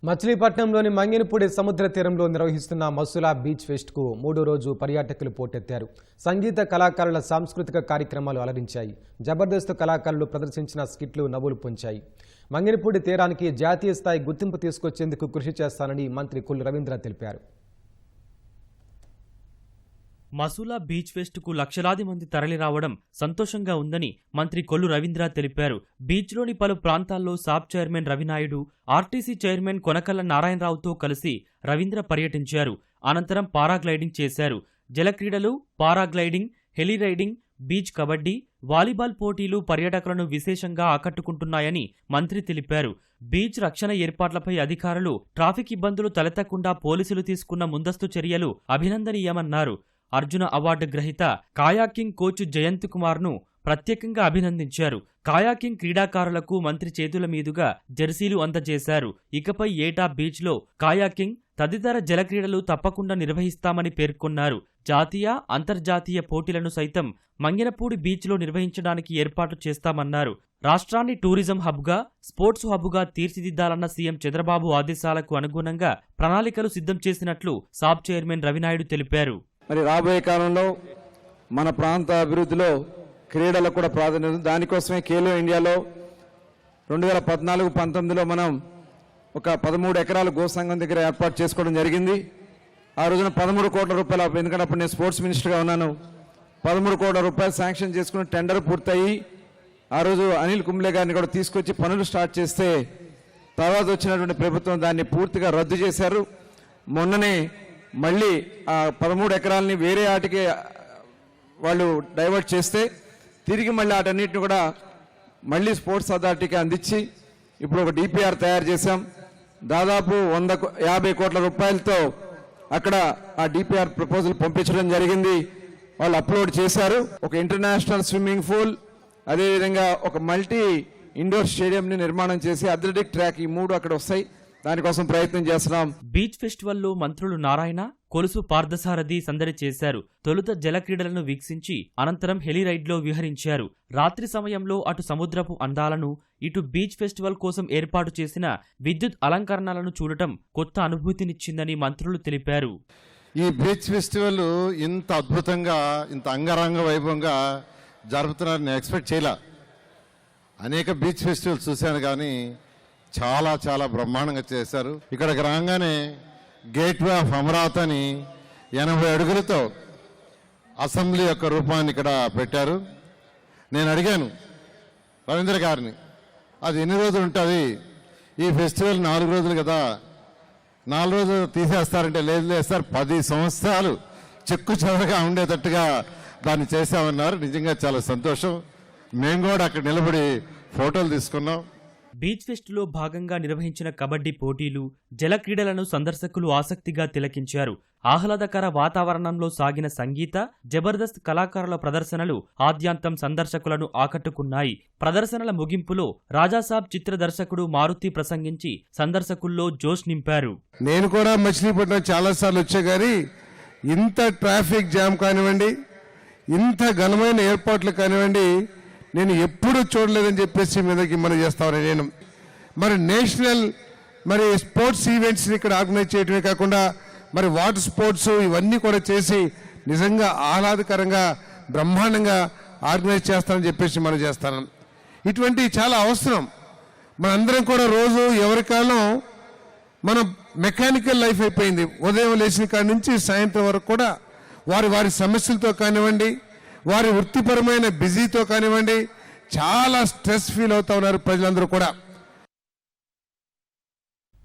మచిలీపట్నంలోని మంగినపూడి సముద్ర తీరంలో నిర్వహిస్తున్న మసులా బీచ్ ఫెస్ట్కు 3వ రోజు పర్యాటకులు పోటెత్తారు. సంగీత కళాకారుల సాంస్కృతిక కార్యక్రమాలు అలరించాయి. జబర్దస్త్ కళాకారులు ప్రదర్శించిన స్కిట్లు నవ్వులు పొంచాయి. మంగినపూడి తీరానికి జాతీయ స్థాయి గుర్తింపు తీసుకొచ్చేందుకు కృషి చేస్తానని మంత్రి కొల్లు రవీంద్ర తెలిపారు. మసులా బీచ్ ఫెస్ట్కు లక్షలాది మంది తరలిరావడం సంతోషంగా ఉందని మంత్రి కొల్లు రవీంద్ర తెలిపారు. బీచ్లోని పలు ప్రాంతాల్లో సాబ్ chairman Ravi Naidu, RTC chairman Konakalla నారాయణరావుతో కలిసి రవీంద్ర పర్యటించారు. అనంతరం పారాగ్లైడింగ్ చేశారు. జలక్రీడలు, paragliding, heli riding, beach kabaddi, volleyball పోటీలు పర్యాటకులను విశేషంగా ఆకట్టుకుంటున్నాయని మంత్రి తెలిపారు. బీచ్ రక్షణ ఏర్పాట్లపై అధికారులు ట్రాఫిక్ ఇబ్బందులు తలెత్తకుండా పోలీసులు తీసుకున్న ముందస్తు చర్యలు అభినందనీయమన్నారు. అర్జున అవార్డు గ్రహీత కాయాకింగ్ కోచ్ జయంత్ కుమార్ ను ప్రత్యేకంగా అభినందించారు. కాయాకింగ్ క్రీడాకారులకు మంత్రి చేతుల మీదుగా జెర్సీలు అందజేశారు. ఇకపై ఏటా బీచ్లో కాయాకింగ్ తదితర జలక్రీడలు తప్పకుండా నిర్వహిస్తామని పేర్కొన్నారు. జాతీయ, అంతర్జాతీయ పోటీలను సైతం మంగినపూడి బీచ్లో నిర్వహించడానికి ఏర్పాటు చేస్తామన్నారు. రాష్ట్రాన్ని టూరిజం హబ్గా, స్పోర్ట్స్ హబ్గా తీర్చిదిద్దాలన్న సీఎం చంద్రబాబు ఆదేశాలకు అనుగుణంగా ప్రణాళికలు సిద్ధం చేసినట్లు సాబ్ చైర్మన్ రవినాయుడు తెలిపారు. మరి రాబోయే కాలంలో మన ప్రాంత అభివృద్ధిలో క్రీడలకు కూడా ప్రాధాన్యత. దానికోసమే ఖేలో ఇండియాలో 2014-19లో మనం ఒక 13 ఎకరాల గోసంఘం దగ్గర ఏర్పాటు చేసుకోవడం జరిగింది. ఆ రోజున 13 కోట్ల రూపాయలు, ఎందుకంటే అప్పుడు నేను స్పోర్ట్స్ మినిస్టర్గా ఉన్నాను, 13 కోట్ల రూపాయలు శాంక్షన్ చేసుకుని టెండర్ పూర్తయి ఆ రోజు అనిల్ కుంబ్లే గారిని కూడా తీసుకొచ్చి పనులు స్టార్ట్ చేస్తే తర్వాత వచ్చినటువంటి ప్రభుత్వం దాన్ని పూర్తిగా రద్దు చేశారు. మొన్ననే మళ్ళీ ఆ 13 ఎకరాలని వేరే ఆటికి వాళ్ళు డైవర్ట్ చేస్తే తిరిగి మళ్ళీ వాటన్నిటిని కూడా మళ్ళీ స్పోర్ట్స్ అథారిటీకి అందించి ఇప్పుడు ఒక డిపిఆర్ తయారు చేశాం. దాదాపు 150 కోట్ల రూపాయలతో అక్కడ ఆ డిపిఆర్ ప్రపోజల్ పంపించడం జరిగింది. వాళ్ళు అప్లోడ్ చేశారు. ఒక ఇంటర్నేషనల్ స్విమ్మింగ్ పూల్, అదేవిధంగా ఒక మల్టీ ఇండోర్ స్టేడియంని నిర్మాణం చేసి అథ్లెటిక్ ట్రాక్, ఈ 3 అక్కడ వస్తాయి. దానికోసం ప్రయత్నం చేస్తున్నాం. బీచ్ ఫెస్టివల్లో మంత్రులు నారాయణ, కొలుసు పార్థసారథి సందడి చేశారు. తొలుత జలక్రీడలను వీక్షించి అనంతరం హెలీ రైడ్లో విహరించారు. రాత్రి సమయంలో అటు సముద్రపు అందాలను, ఇటు బీచ్ ఫెస్టివల్ కోసం ఏర్పాటు చేసిన విద్యుత్ అలంకరణలను చూడటం కొత్త అనుభూతినిచ్చిందని మంత్రులు తెలిపారు. ఈ బీచ్ ఫెస్టివల్ ఇంత అద్భుతంగా, ఇంత అంగరంగ వైభవంగా జరుపుతున్నారని నేను ఎక్స్పెక్ట్ చేయలే. అనేక బీచ్ ఫెస్టివల్స్ చూశాను కానీ చాలా చాలా బ్రహ్మాండంగా చేశారు. ఇక్కడికి రాగానే గేట్వే ఆఫ్ అమరావతి అని 80 అడుగులతో అసెంబ్లీ యొక్క రూపాన్ని ఇక్కడ పెట్టారు. నేను అడిగాను రవీంద్ర గారిని, అది ఎన్ని రోజులు ఉంటుంది, ఈ ఫెస్టివల్ 4 రోజులు కదా, 4 రోజులు తీసేస్తారంటే లేదు సార్, 10 సంవత్సరాలు చెక్కు చెదరగా ఉండేటట్టుగా దాన్ని చేశామన్నారు. నిజంగా చాలా సంతోషం. మేము కూడా అక్కడ నిలబడి ఫోటోలు తీసుకున్నాం. బీచ్ ఫెస్ట్లో భాగంగా నిర్వహించిన కబడ్డీ పోటీలు, జలక్రీడలను సందర్శకులు ఆసక్తిగా తిలకించారు. ఆహ్లాదకర వాతావరణంలో సాగిన సంగీత, జబర్దస్త్ కళాకారుల ప్రదర్శనలు ఆద్యాంతం సందర్శకులను ఆకట్టుకున్నాయి. ప్రదర్శనల ముగింపులో రాజాసాబ్ చిత్ర దర్శకుడు మారుతి ప్రసంగించి సందర్శకుల్లో జోష్ నింపారు. నేను కూడా మచిలీపట్నం చాలాసార్లు వచ్చా కానీ ఇంత ట్రాఫిక్ జామ్ కానివ్వండి, ఇంత ఘనమైన ఏర్పాట్లు కానివ్వండి, నేను ఎప్పుడూ చూడలేదని చెప్పేసి మీదకి మనం చేస్తామని నేను మరి నేషనల్ స్పోర్ట్స్ ఈవెంట్స్ని ఇక్కడ ఆర్గనైజ్ చేయడమే కాకుండా మరి వాటర్ స్పోర్ట్స్ ఇవన్నీ కూడా చేసి నిజంగా ఆహ్లాదకరంగా బ్రహ్మాండంగా ఆర్గనైజ్ చేస్తామని చెప్పేసి మనం చేస్తాను. ఇటువంటి చాలా అవసరం. మనందరం కూడా రోజు ఎవరి కాలం మనం మెకానికల్ లైఫ్ అయిపోయింది. ఉదయం లేచిన కాడి నుంచి సాయంత్రం వరకు కూడా వారి సమస్యలతో కానివ్వండి, వారి వృత్తిపరమైన బిజీతో కానివ్వండి, చాలా స్ట్రెస్ ఫీల్ అవుతా ఉన్నారు ప్రజలందరూ కూడా.